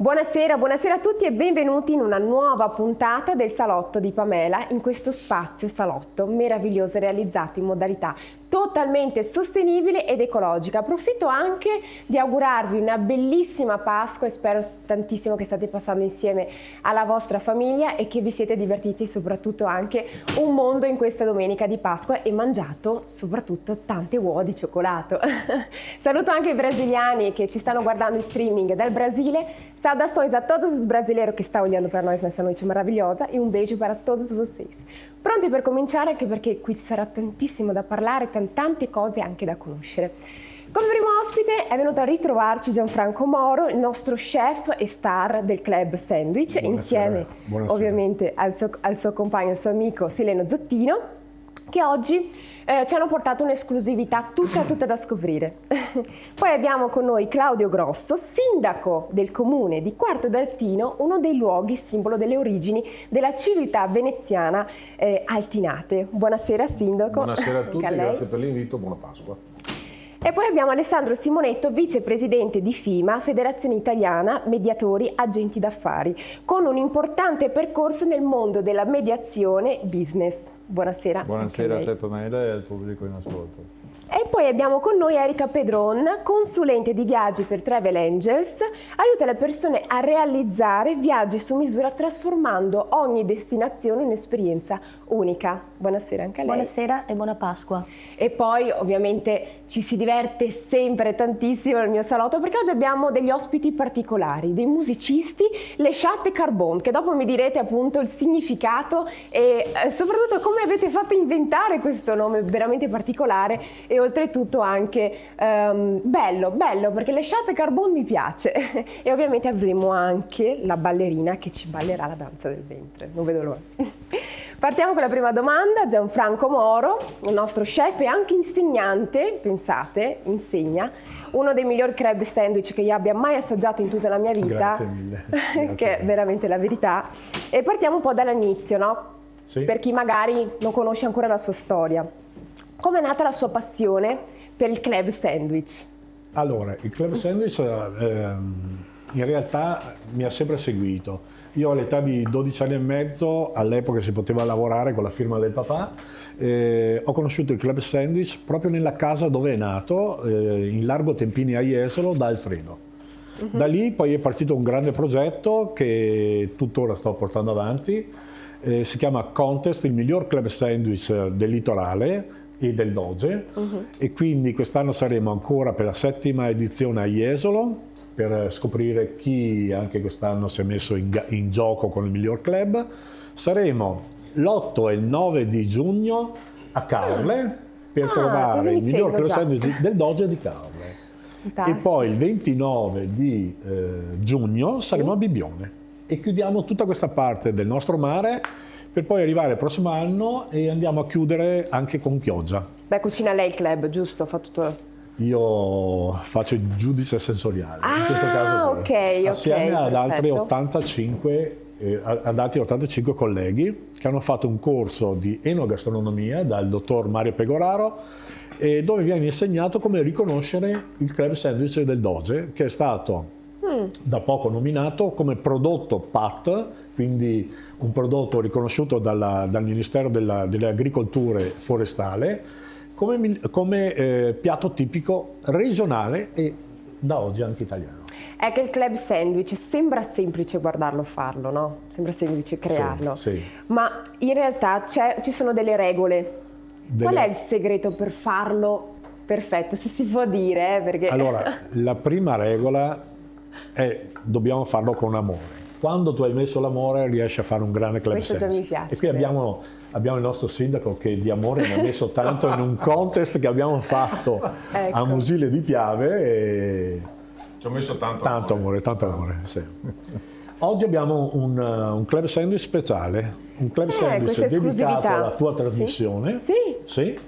Buonasera, buonasera a tutti e benvenuti in una nuova puntata del Salotto di Pamela, in questo spazio salotto meraviglioso realizzato in modalità totalmente sostenibile ed ecologica. Approfitto anche di augurarvi una bellissima Pasqua e spero tantissimo che state passando insieme alla vostra famiglia e che vi siete divertiti soprattutto anche un mondo in questa domenica di Pasqua e mangiato soprattutto tante uova di cioccolato. Saluto anche i brasiliani que ci stanno guardando in streaming dal Brasile. Saudações a todos os brasileiros que estão olhando para nós nessa noite maravilhosa e um beijo para todos vocês. Pronti per cominciare anche perché qui ci sarà tantissimo da parlare, tante cose anche da conoscere. Come primo ospite è venuto a ritrovarci Gianfranco Moro, il nostro chef e star del Club Sandwich, insieme ovviamente al suo compagno, al suo amico Sileno Zottino, che oggi ci hanno portato un'esclusività tutta da scoprire. Poi abbiamo con noi Claudio Grosso, sindaco del comune di Quarto d'Altino, uno dei luoghi simbolo delle origini della civiltà veneziana Altinate. Buonasera sindaco. Buonasera a tutti, grazie per l'invito, buona Pasqua. E poi abbiamo Alessandro Simonetto, vicepresidente di FIMA, Federazione Italiana Mediatori Agenti d'Affari, con un importante percorso nel mondo della mediazione business. Buonasera. Buonasera a te Pamela e al pubblico in ascolto. E poi abbiamo con noi Erika Pedron, consulente di viaggi per Travel Angels, aiuta le persone a realizzare viaggi su misura trasformando ogni destinazione in un'esperienza unica. Buonasera anche a lei. Buonasera e buona Pasqua. E poi ovviamente ci si diverte sempre tantissimo nel mio salotto perché oggi abbiamo degli ospiti particolari, dei musicisti, Le Chat Carbone, che dopo mi direte appunto il significato e soprattutto come avete fatto inventare questo nome veramente particolare e oltretutto anche bello perché Le Chat Carbone mi piace. E ovviamente avremo anche la ballerina che ci ballerà la danza del ventre, non vedo l'ora. Partiamo con la prima domanda. Gianfranco Moro, il nostro chef e anche insegnante, pensate, insegna, uno dei migliori club sandwich che io abbia mai assaggiato in tutta la mia vita. Grazie mille. Grazie che è veramente la verità. E partiamo un po' dall'inizio, no? Sì. Per chi magari non conosce ancora la sua storia. Come è nata la sua passione per il club sandwich? Allora, il club sandwich in realtà mi ha sempre seguito. Io all'età di 12 anni e mezzo, all'epoca si poteva lavorare con la firma del papà, ho conosciuto il club sandwich proprio nella casa dove è nato, in largo Tempini a Jesolo, da Alfredo. Da lì poi è partito un grande progetto che tuttora sto portando avanti, si chiama Contest, il miglior club sandwich del litorale e del Doge, e quindi quest'anno saremo ancora per la 7ª edizione a Jesolo, per scoprire chi anche quest'anno si è messo in gioco con il miglior club. Saremo l'8 e il 9 di giugno a Caorle per trovare il miglior club sandwich del Doge di Caorle. Fantastico. E poi il 29 di giugno saremo a Bibbione e chiudiamo tutta questa parte del nostro mare per poi arrivare il prossimo anno e andiamo a chiudere anche con Chioggia. Beh, cucina lei il club, giusto? Fa tutto... Io faccio il giudice sensoriale, in questo caso ok, assieme ad altri perfetto. ad altri 85 colleghi che hanno fatto un corso di enogastronomia dal dottor Mario Pegoraro, dove viene insegnato come riconoscere il club sandwich del Doge, che è stato da poco nominato come prodotto PAT, quindi un prodotto riconosciuto dal Ministero delle Agricolture Forestale come piatto tipico regionale e da oggi anche italiano. È che il club sandwich sembra semplice guardarlo farlo, no? Sembra semplice crearlo, Sì. ma in realtà ci sono delle regole. Qual è il segreto per farlo perfetto, se si può dire? Perché... Allora, la prima regola è dobbiamo farlo con amore. Quando tu hai messo l'amore riesci a fare un grande club Questo sandwich. già mi piace. E qui abbiamo il nostro sindaco che di amore ne ha messo tanto in un contest che abbiamo fatto ecco. a Musile di Piave. E... Ci ho messo tanto amore, sì. Oggi abbiamo un club sandwich speciale, un club sandwich dedicato alla tua trasmissione. Sì.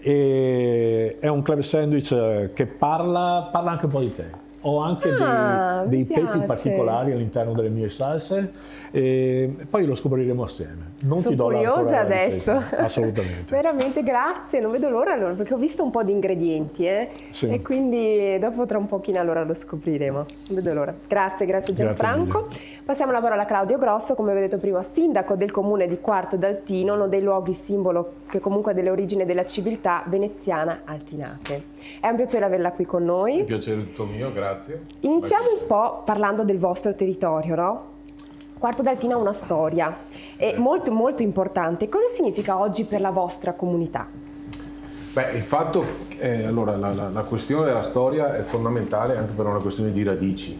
E è un club sandwich che parla anche un po' di te. Ho anche dei mi pepi piace. particolari all'interno delle mie salse e poi lo scopriremo assieme. Non Sono ti do curiosa ancora la adesso. ricetta. Assolutamente. Veramente grazie, non vedo l'ora allora, perché ho visto un po' di ingredienti Sì. e quindi dopo tra un pochino allora lo scopriremo. Non vedo l'ora. Grazie Gianfranco. Passiamo la parola a Claudio Grosso, come avevo detto prima, sindaco del comune di Quarto d'Altino, uno dei luoghi simbolo che comunque ha delle origini della civiltà veneziana altinate. È un piacere averla qui con noi. Il piacere è tutto mio, grazie. Iniziamo un po' parlando del vostro territorio, no? Quarto d'Altino ha una storia molto molto importante. Cosa significa oggi per la vostra comunità? Beh, il fatto, allora, la questione della storia è fondamentale anche per una questione di radici.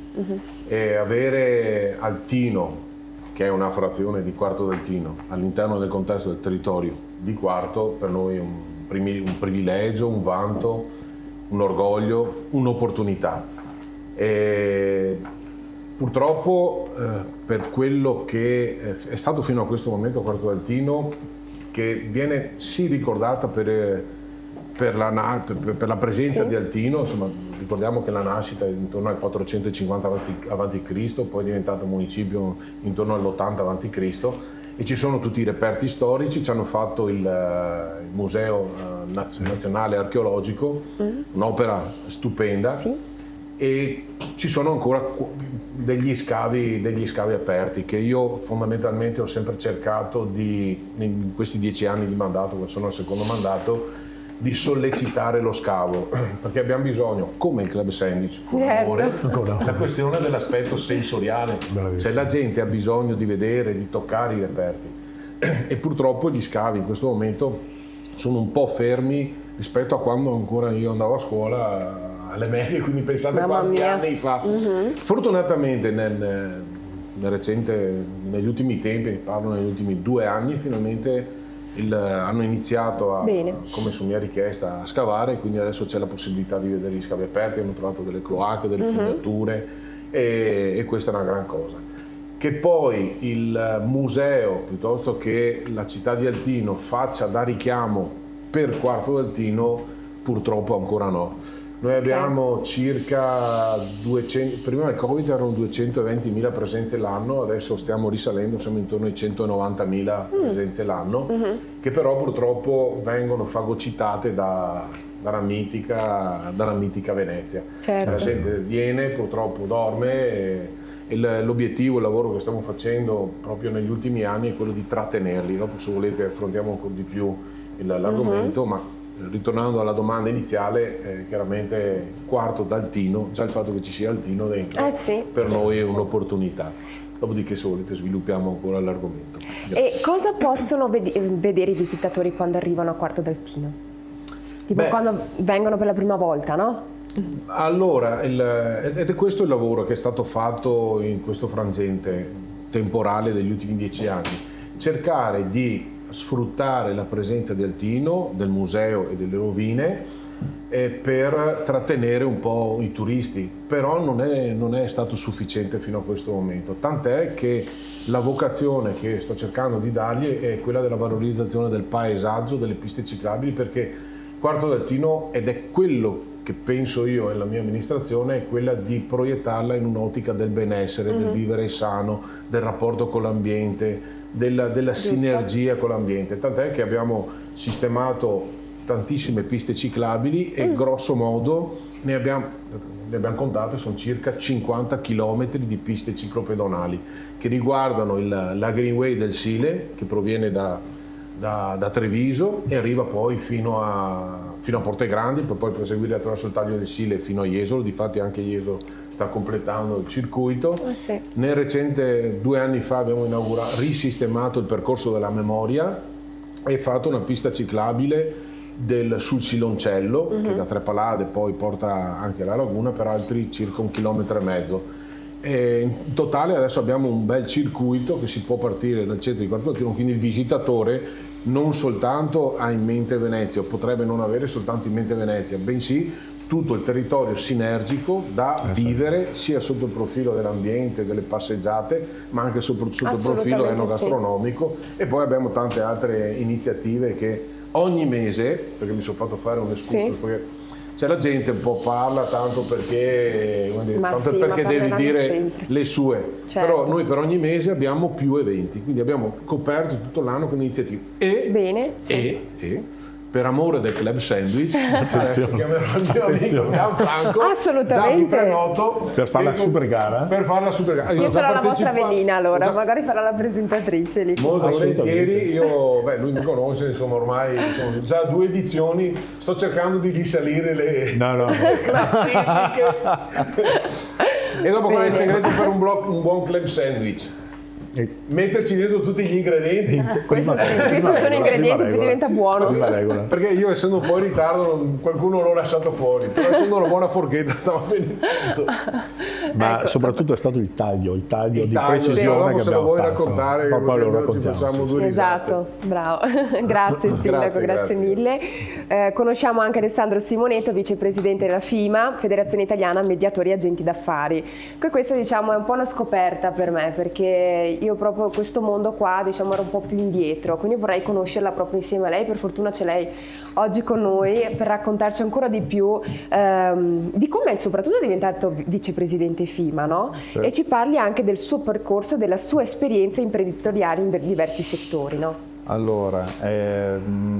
E avere Altino, che è una frazione di Quarto d'Altino, all'interno del contesto del territorio di Quarto, per noi è un privilegio, un vanto, un orgoglio, un'opportunità. E purtroppo per quello che è stato fino a questo momento Quarto d'Altino, che viene sì ricordata per la presenza di Altino, insomma, ricordiamo che la nascita è intorno al 450 a.C., poi è diventato municipio intorno all'80 a.C. e ci sono tutti i reperti storici, ci hanno fatto il Museo Nazionale Archeologico, un'opera stupenda. Sì. E ci sono ancora degli scavi aperti che io fondamentalmente ho sempre cercato in questi 10 anni di mandato, che sono al secondo mandato, di sollecitare lo scavo, perché abbiamo bisogno, come il Club Sandwich, con amore, la questione dell'aspetto sensoriale. Cioè la gente ha bisogno di vedere, di toccare i reperti e purtroppo gli scavi in questo momento sono un po' fermi rispetto a quando ancora io andavo a scuola alle medie, quindi pensate quanti anni fa. Fortunatamente negli ultimi tempi, parlo negli ultimi 2 anni, finalmente hanno iniziato come su mia richiesta a scavare, quindi adesso c'è la possibilità di vedere gli scavi aperti, hanno trovato delle cloache, delle fognature e questa è una gran cosa. Che poi il museo, piuttosto che la città di Altino, faccia da richiamo per Quarto d'Altino, purtroppo ancora no. Noi abbiamo circa 200, prima del Covid erano 220.000 presenze l'anno, adesso stiamo risalendo, siamo intorno ai 190.000 presenze l'anno, che però purtroppo vengono fagocitate dalla mitica Venezia. Certo. La gente viene, purtroppo dorme e l'obiettivo, il lavoro che stiamo facendo proprio negli ultimi anni è quello di trattenerli. Dopo, se volete, affrontiamo ancora di più l'argomento, ma ritornando alla domanda iniziale, chiaramente Quarto d'Altino, già il fatto che ci sia Altino dentro, per noi è un'opportunità. Dopodiché, se volete, sviluppiamo ancora l'argomento. E cosa possono vedere i visitatori quando arrivano a Quarto d'Altino? Tipo quando vengono per la prima volta, no? Allora, ed è questo il lavoro che è stato fatto in questo frangente temporale degli ultimi 10 anni. Cercare di sfruttare la presenza di Altino, del museo e delle rovine per trattenere un po' i turisti, però non è stato sufficiente fino a questo momento, tant'è che la vocazione che sto cercando di dargli è quella della valorizzazione del paesaggio, delle piste ciclabili, perché Quarto d'Altino, ed è quello che penso io e la mia amministrazione, è quella di proiettarla in un'ottica del benessere, del vivere sano, del rapporto con l'ambiente, della sinergia con l'ambiente, tant'è che abbiamo sistemato tantissime piste ciclabili e grosso modo ne abbiamo contate, sono circa 50 km di piste ciclopedonali che riguardano la Greenway del Sile, che proviene da Treviso e arriva poi fino a Portegrandi, per poi proseguire attraverso il taglio del Sile fino a Jesolo. Difatti anche Jesolo sta completando il circuito. Nel recente 2 anni fa abbiamo risistemato il percorso della memoria e fatto una pista ciclabile sul Siloncello, che da Trepalade poi porta anche alla laguna per altri circa 1,5 km. E in totale adesso abbiamo un bel circuito che si può partire dal centro di Quarto d'Altino, quindi il visitatore non soltanto ha in mente Venezia, o potrebbe non avere soltanto in mente Venezia, bensì tutto il territorio sinergico da vivere sia sotto il profilo dell'ambiente, delle passeggiate, ma anche sotto il profilo enogastronomico. E poi abbiamo tante altre iniziative che ogni mese, perché mi sono fatto fare un escursus, perché Cioè la gente un po' parla tanto perché, Ma tanto sì, perché ma devi parleranno dire sempre. le sue. Certo. Però noi per ogni mese abbiamo più eventi, quindi abbiamo coperto tutto l'anno con iniziative. Bene, sì. E per amore del Club Sandwich, adesso chiamerò il mio amico Gianfranco, Assolutamente. già mi prenoto Per fare la super gara? Per fare la super gara. Io ho già sarò la vostra partecipato- velina allora, ho già- magari farò la presentatrice lì. Molto Assolutamente. volentieri, lui mi conosce, insomma ormai sono già 2 edizioni, sto cercando di risalire le No. classifiche. E dopo qual è il segreto per un buon club sandwich? Metterci dentro tutti gli ingredienti. Questo sì, più ci sono ingredienti più diventa buono. Prima regola. Perché io essendo un po' in ritardo qualcuno l'ho lasciato fuori, però essendo una buona forchetta stava bene tutto. Ma Ecco. soprattutto è stato il taglio di Taglio, precisione dopo che se lo abbiamo vuoi fatto. raccontare, Poi lo perché ci raccontiamo. facciamo sì. due risate. Esatto, bravo. Grazie Sindaco, grazie mille. Conosciamo anche Alessandro Simonetto, vicepresidente della FIMA, Federazione Italiana Mediatori e Agenti d'Affari. Questa diciamo è un po' una scoperta per me, perché io proprio questo mondo qua diciamo ero un po' più indietro, quindi vorrei conoscerla proprio insieme a lei. Per fortuna c'è lei oggi con noi per raccontarci ancora di più di come soprattutto è diventato vicepresidente FIMA, no? Certo. E ci parli anche del suo percorso, della sua esperienza imprenditoriale in diversi settori, no? Allora, è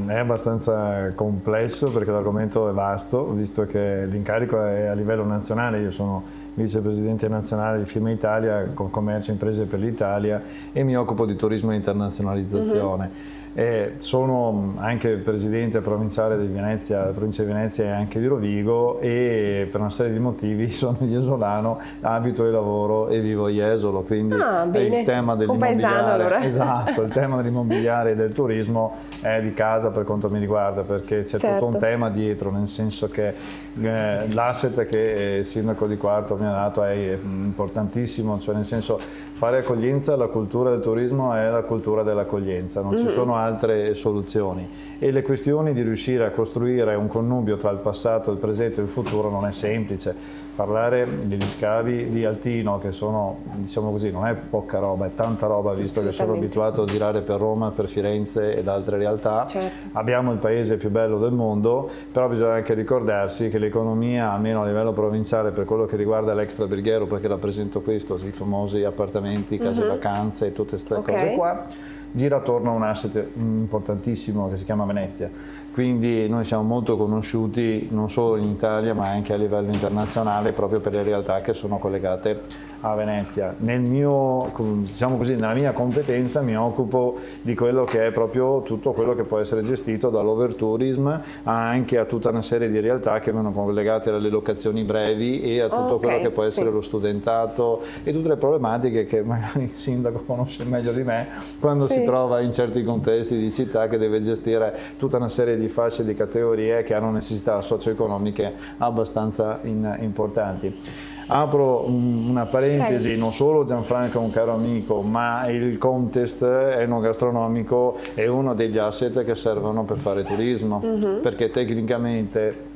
abbastanza complesso perché l'argomento è vasto, visto che l'incarico è a livello nazionale. Io sono vicepresidente nazionale di FIMA Italia, con commercio e imprese per l'Italia, e mi occupo di turismo e internazionalizzazione. E sono anche presidente provinciale di Venezia, della provincia di Venezia e anche di Rovigo, e per una serie di motivi sono isolano, abito e lavoro e vivo a Jesolo, quindi bene. il tema Compaesano, allora. esatto, il tema dell'immobiliare e del turismo è di casa per quanto mi riguarda, perché c'è Certo. tutto un tema dietro, nel senso che l'asset che il sindaco di Quarto mi ha dato è importantissimo, cioè nel senso fare accoglienza, la cultura del turismo è la cultura dell'accoglienza, non ci sono altre soluzioni, e le questioni di riuscire a costruire un connubio tra il passato, il presente e il futuro non è semplice. Parlare degli scavi di Altino, che sono, diciamo così, non è poca roba, è tanta roba, visto che sono abituato a girare per Roma, per Firenze ed altre realtà. Certo. Abbiamo il paese più bello del mondo, però bisogna anche ricordarsi che l'economia, almeno a livello provinciale, per quello che riguarda l'extraverghiero, perché rappresento questo, i famosi appartamenti, case vacanze e tutte queste cose qua, gira attorno a un asset importantissimo che si chiama Venezia. Quindi noi siamo molto conosciuti non solo in Italia ma anche a livello internazionale, proprio per le realtà che sono collegate a Venezia. Diciamo così, nella mia competenza mi occupo di quello che è proprio tutto quello che può essere gestito dall'overtourism anche a tutta una serie di realtà che vengono collegate alle locazioni brevi e a tutto quello che può essere lo studentato e tutte le problematiche che magari il sindaco conosce meglio di me quando si trova in certi contesti di città che deve gestire tutta una serie di fasce di categorie che hanno necessità socio-economiche abbastanza importanti. Apro una parentesi, non solo Gianfranco è un caro amico, ma il context enogastronomico è uno degli asset che servono per fare turismo, perché tecnicamente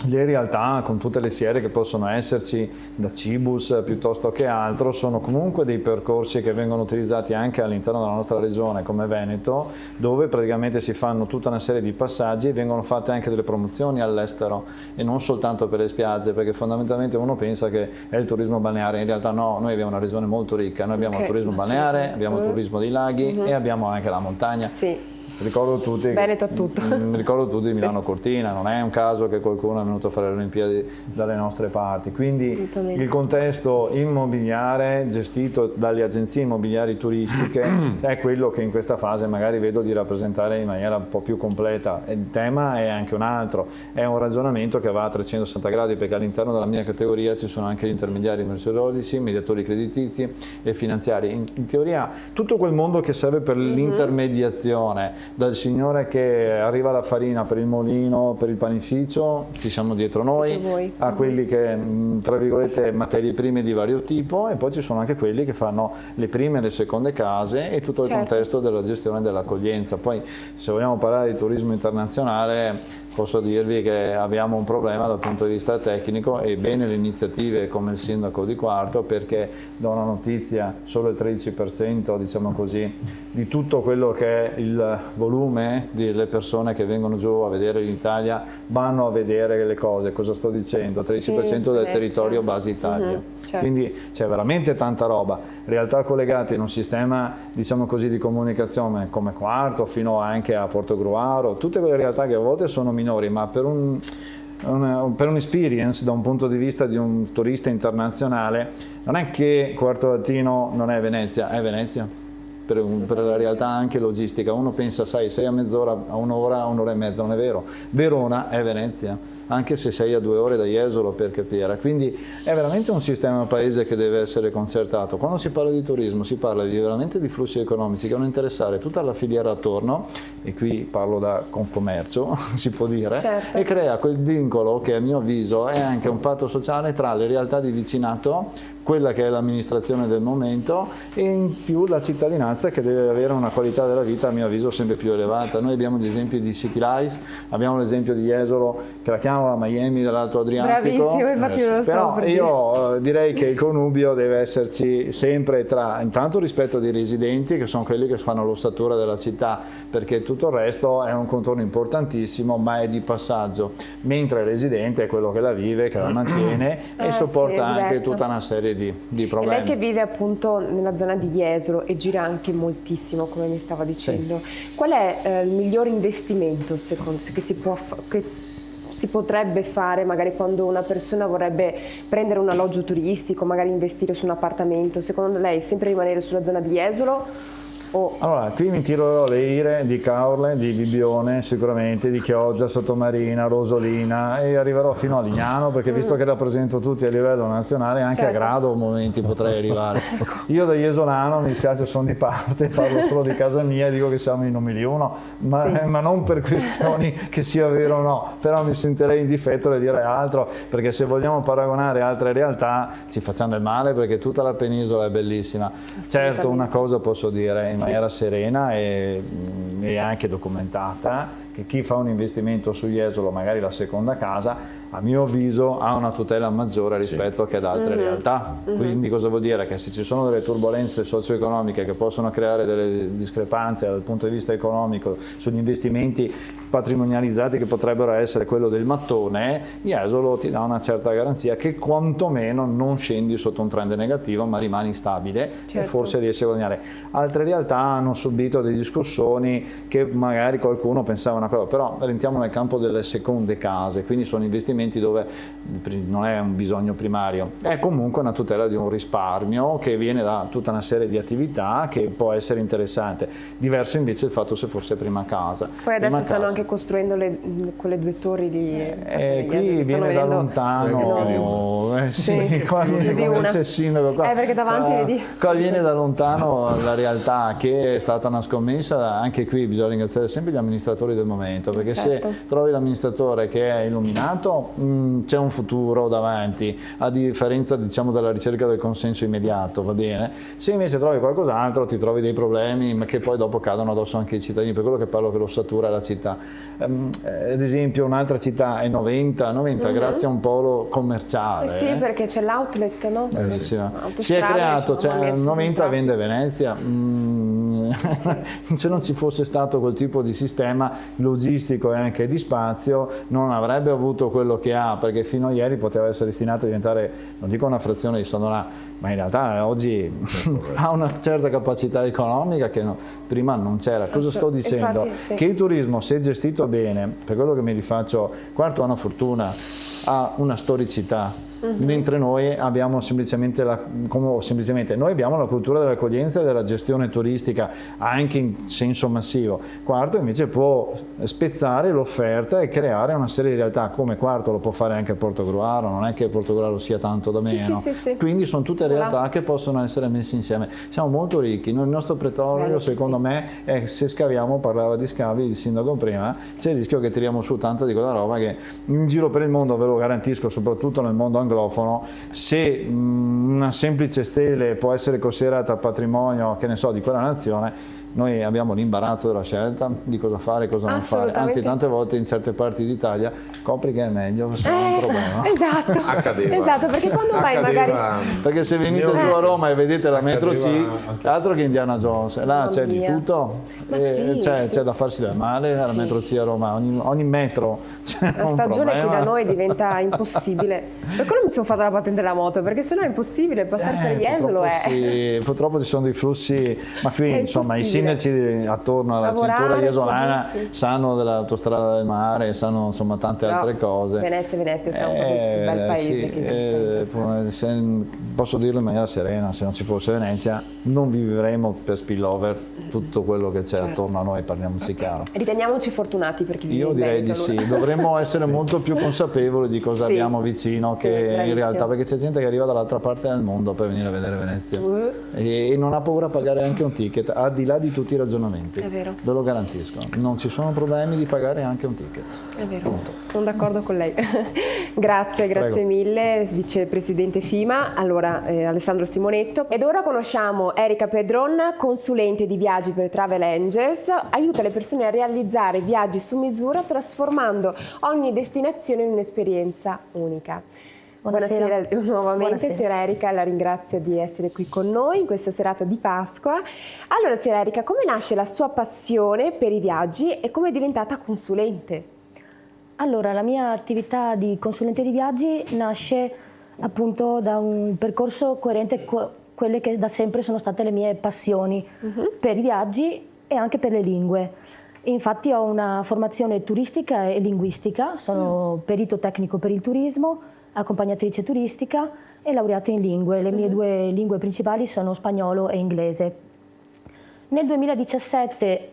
le realtà, con tutte le fiere che possono esserci, da Cibus piuttosto che altro, sono comunque dei percorsi che vengono utilizzati anche all'interno della nostra regione come Veneto, dove praticamente si fanno tutta una serie di passaggi e vengono fatte anche delle promozioni all'estero, e non soltanto per le spiagge, perché fondamentalmente uno pensa che è il turismo balneare, in realtà no, noi abbiamo una regione molto ricca, noi abbiamo il turismo balneare, abbiamo il turismo dei laghi e abbiamo anche la montagna. Ricordo tutti Veneto a tutto. Ricordo tutti di Milano Cortina, non è un caso che qualcuno è venuto a fare le Olimpiadi dalle nostre parti, quindi il contesto immobiliare gestito dalle agenzie immobiliari turistiche è quello che in questa fase magari vedo di rappresentare in maniera un po' più completa. Il tema è anche un altro, è un ragionamento che va a 360 gradi, perché all'interno della mia categoria ci sono anche gli intermediari merceologici, mediatori creditizi e finanziari, in teoria tutto quel mondo che serve per l'intermediazione, dal signore che arriva la farina per il molino, per il panificio, ci siamo dietro noi, a quelli che, tra virgolette, materie prime di vario tipo, e poi ci sono anche quelli che fanno le prime e le seconde case e tutto il contesto della gestione dell'accoglienza. Poi se vogliamo parlare di turismo internazionale, posso dirvi che abbiamo un problema dal punto di vista tecnico, e bene le iniziative come il sindaco di Quarto, perché do una notizia: solo il 13%, diciamo così, di tutto quello che è il volume delle persone che vengono giù a vedere l'Italia vanno a vedere le cose. Cosa sto dicendo? 13% del territorio base Italia. Certo. Quindi c'è veramente tanta roba, realtà collegate in un sistema, diciamo così, di comunicazione come Quarto, fino anche a Portogruaro, tutte quelle realtà che a volte sono minori, ma per un'experience da un punto di vista di un turista internazionale, non è che Quarto Latino non è Venezia, è Venezia. Per la realtà anche logistica, uno pensa, sai, sei a mezz'ora, a un'ora, un'ora e mezza, non è vero. Verona è Venezia, anche se sei a 2 ore da Jesolo, per capire. Quindi è veramente un sistema paese che deve essere concertato. Quando si parla di turismo si parla veramente di flussi economici che devono interessare tutta la filiera attorno, e qui parlo da Confcommercio, si può dire, certo, e crea quel vincolo che a mio avviso è anche un patto sociale tra le realtà di vicinato, quella che è l'amministrazione del momento, e in più la cittadinanza, che deve avere una qualità della vita a mio avviso sempre più elevata. Noi abbiamo gli esempi di City Life, abbiamo l'esempio di Jesolo, che la chiamano la Miami dell'Alto Adriatico. Bravissimo, infatti lo stavo Però per dire. io direi che il connubio deve esserci sempre tra, intanto, rispetto dei residenti, che sono quelli che fanno l'ossatura della città, perché tutto il resto è un contorno importantissimo, ma è di passaggio, mentre il residente è quello che la vive, che la mantiene e sopporta sì, anche diverso. tutta una serie di E problemi. lei che vive appunto nella zona di Jesolo e gira anche moltissimo, come mi stava dicendo, qual è il miglior investimento secondo che si potrebbe fare magari quando una persona vorrebbe prendere un alloggio turistico, magari investire su un appartamento? Secondo lei sempre rimanere sulla zona di Jesolo? Allora, qui mi tiro le ire di Caorle, di Bibbione sicuramente, di Chioggia, Sottomarina, Rosolina, e arriverò fino a Lignano, perché visto che rappresento tutti a livello nazionale, anche certo, a Grado a momenti potrei arrivare. Io da Jesolano, mi dispiace, sono di parte, parlo solo di casa mia e dico che siamo in numeri 1, ma non per questioni che sia vero o no, però mi sentirei in difetto di dire altro, perché se vogliamo paragonare altre realtà ci facciamo del male, perché tutta la penisola è bellissima. Certo, una cosa posso dire in maniera serena e anche documentata, che chi fa un investimento su Jesolo, magari la seconda casa, a mio avviso ha una tutela maggiore rispetto che ad altre realtà. Quindi cosa vuol dire? Che se ci sono delle turbulenze socio-economiche che possono creare delle discrepanze dal punto di vista economico sugli investimenti patrimonializzati, che potrebbero essere quello del mattone, Jesolo ti dà una certa garanzia che quantomeno non scendi sotto un trend negativo, ma rimani stabile, certo, e forse riesci a guadagnare. Altre realtà hanno subito dei discussioni che magari qualcuno pensava una cosa, però entriamo nel campo delle seconde case, quindi sono investimenti dove non è un bisogno primario, è comunque una tutela di un risparmio che viene da tutta una serie di attività che può essere interessante. Diverso invece il fatto se fosse prima casa. Poi adesso prima stanno casa. anche costruendo quelle 2 torri di Qui viene da lontano, sì, qua viene come se il sindaco qua, perché davanti vedi. qua viene da lontano la realtà, che è stata una scommessa. Anche qui bisogna ringraziare sempre gli amministratori del momento, perché certo, se trovi l'amministratore che è illuminato, c'è un futuro davanti, a differenza, diciamo, della ricerca del consenso immediato, va bene? Se invece trovi qualcos'altro ti trovi dei problemi, ma che poi dopo cadono addosso anche ai cittadini, per quello che parlo che l'ossatura è la città. Ad esempio un'altra città è Noventa, grazie a un polo commerciale. Sì, perché c'è l'outlet, no? Si è creato, Noventa vende Venezia. Se non ci fosse stato quel tipo di sistema logistico e anche di spazio, non avrebbe avuto quello che ha, perché fino a ieri poteva essere destinato a diventare, non dico una frazione di Sandonà, ma in realtà oggi ha una certa capacità economica che prima non c'era. Cosa sto dicendo? Infatti, sì, Che il turismo, se gestito bene, per quello che mi rifaccio, Quarto ha una fortuna, ha una storicità, mentre noi abbiamo semplicemente noi abbiamo la cultura dell'accoglienza e della gestione turistica anche in senso massivo. Quarto invece può spezzare l'offerta e creare una serie di realtà, come Quarto lo può fare anche Portogruaro, non è che Portogruaro sia tanto da meno, sì. Quindi sono tutte realtà che possono essere messe insieme. Siamo molto ricchi, il nostro petrolio secondo me è, se scaviamo, parlava di scavi il sindaco prima, c'è il rischio che tiriamo su tanta di quella roba che in giro per il mondo ve lo lo garantisco, soprattutto nel mondo anglofono, se una semplice stele può essere considerata patrimonio, che ne so, di quella nazione, noi abbiamo l'imbarazzo della scelta di cosa fare e cosa non fare. Anzi, tante volte in certe parti d'Italia copri che è meglio, se no è un problema. Esatto. Accadeva. Esatto, perché quando vai magari... Perché se venite giù a Roma e vedete la metro C, altro che Indiana Jones, là c'è di tutto, c'è da farsi del male alla metro C a Roma, ogni metro c'è La un stagione problema. qui da noi diventa impossibile. Per quello mi sono fatta la patente della moto, perché sennò è impossibile, passare per Jesolo è... Sì, purtroppo ci sono dei flussi, ma qui insomma i sindaci attorno alla cintura jesolana sanno dell'autostrada del mare, sanno insomma tante altre cose. Venezia siamo proprio il più bel paese che esiste. Posso dirlo in maniera serena, se non ci fosse Venezia non vivremo per spillover tutto quello che c'è attorno a noi, parliamoci chiaro. Riteniamoci fortunati per chi vive Io in direi Veneto, di sì, allora. dovremmo essere molto più consapevoli di cosa abbiamo vicino che in bravissimo. realtà, perché c'è gente che arriva dall'altra parte del mondo per venire a vedere Venezia e non ha paura a pagare anche un ticket, al di là di tutti i ragionamenti. È vero. Ve lo garantisco, non ci sono problemi di pagare anche un ticket. È vero, sono d'accordo con lei. Grazie Prego. mille, vicepresidente FIMA. Allora, Alessandro Simonetto. Ed ora conosciamo Erika Pedron, consulente di viaggi per Travel Angels. Aiuta le persone a realizzare viaggi su misura, trasformando ogni destinazione in un'esperienza unica. Buonasera nuovamente, Buonasera. signora Erika, la ringrazio di essere qui con noi in questa serata di Pasqua. Allora, signora Erika, come nasce la sua passione per i viaggi e come è diventata consulente? Allora, la mia attività di consulente di viaggi nasce appunto da un percorso coerente con quelle che da sempre sono state le mie passioni per i viaggi e anche per le lingue. Infatti ho una formazione turistica e linguistica, sono perito tecnico per il turismo, accompagnatrice turistica e laureata in lingue. Le mie due lingue principali sono spagnolo e inglese. Nel 2017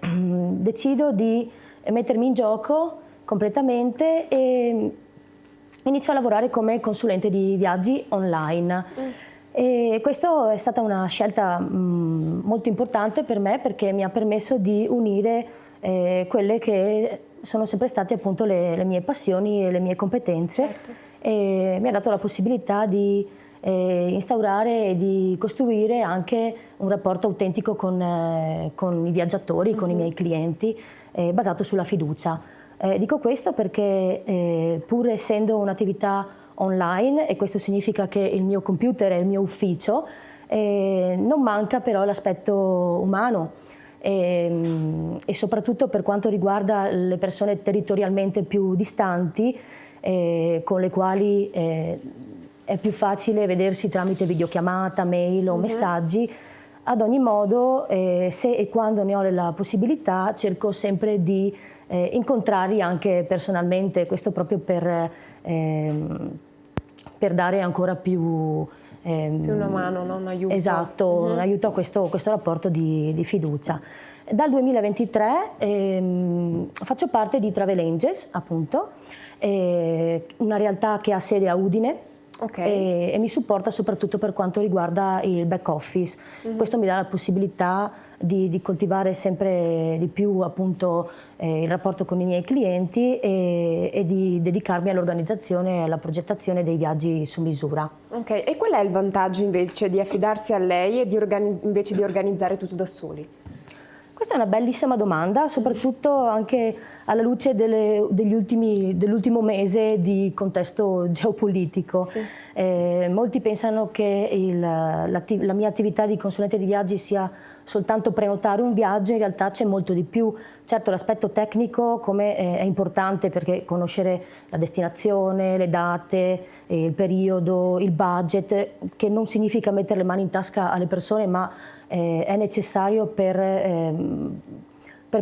decido di mettermi in gioco completamente e inizio a lavorare come consulente di viaggi online. E questa è stata una scelta molto importante per me perché mi ha permesso di unire quelle che sono sempre state appunto le mie passioni e le mie competenze e mi ha dato la possibilità di instaurare e di costruire anche un rapporto autentico con i viaggiatori, con i miei clienti, basato sulla fiducia. Dico questo perché pur essendo un'attività online, e questo significa che il mio computer è il mio ufficio, non manca però l'aspetto umano e soprattutto per quanto riguarda le persone territorialmente più distanti con le quali è più facile vedersi tramite videochiamata, mail o messaggi. Ad ogni modo, se e quando ne ho la possibilità, cerco sempre di incontrarli anche personalmente, questo proprio per dare ancora più una mano, no? Un aiuto. Esatto, un aiuto a questo rapporto di fiducia. Dal 2023 faccio parte di Travel Angels, appunto, una realtà che ha sede a Udine. E mi supporta soprattutto per quanto riguarda il back office. Questo mi dà la possibilità di coltivare sempre di più appunto il rapporto con i miei clienti e di dedicarmi all'organizzazione e alla progettazione dei viaggi su misura. Ok, e qual è il vantaggio invece di affidarsi a lei e invece di organizzare tutto da soli? Questa è una bellissima domanda, soprattutto anche alla luce dell'ultimo mese di contesto geopolitico. Sì. Molti pensano che la mia attività di consulente di viaggi sia soltanto prenotare un viaggio, in realtà c'è molto di più. Certo, l'aspetto tecnico è importante perché conoscere la destinazione, le date, il periodo, il budget, che non significa mettere le mani in tasca alle persone, ma è necessario per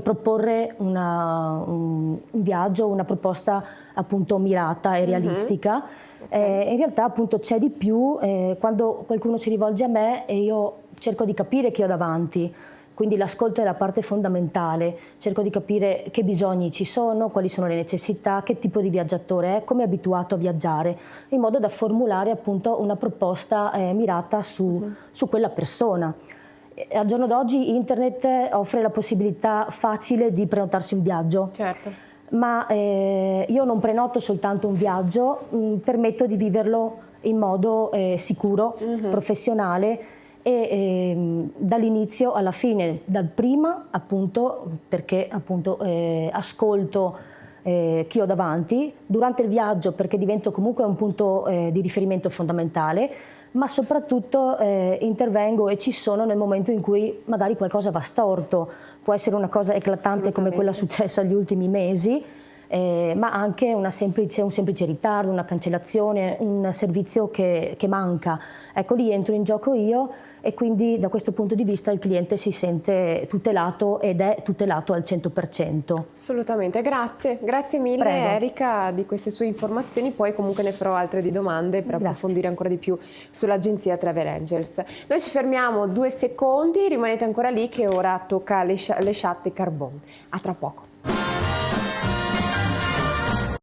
proporre un viaggio, una proposta appunto mirata e realistica. In realtà appunto c'è di più quando qualcuno si rivolge a me e io cerco di capire chi ho davanti, quindi l'ascolto è la parte fondamentale, cerco di capire che bisogni ci sono, quali sono le necessità, che tipo di viaggiatore è, come è abituato a viaggiare, in modo da formulare appunto una proposta mirata su quella persona. Al giorno d'oggi internet offre la possibilità facile di prenotarsi un viaggio. Certo. ma io non prenoto soltanto un viaggio, permetto di viverlo in modo sicuro, professionale e dall'inizio alla fine, dal prima appunto perché appunto ascolto chi ho davanti, durante il viaggio perché divento comunque un punto di riferimento fondamentale, ma soprattutto intervengo e ci sono nel momento in cui magari qualcosa va storto, può essere una cosa eclatante come quella successa negli ultimi mesi, ma anche un semplice ritardo, una cancellazione, un servizio che manca. Ecco, lì entro in gioco io e quindi da questo punto di vista il cliente si sente tutelato ed è tutelato al 100%. Assolutamente, grazie mille. Prego. Erika di queste sue informazioni, poi comunque ne farò altre di domande per approfondire ancora di più sull'agenzia Travel Angels. Noi ci fermiamo 2 secondi, rimanete ancora lì che ora tocca le Chat Carbon. A tra poco.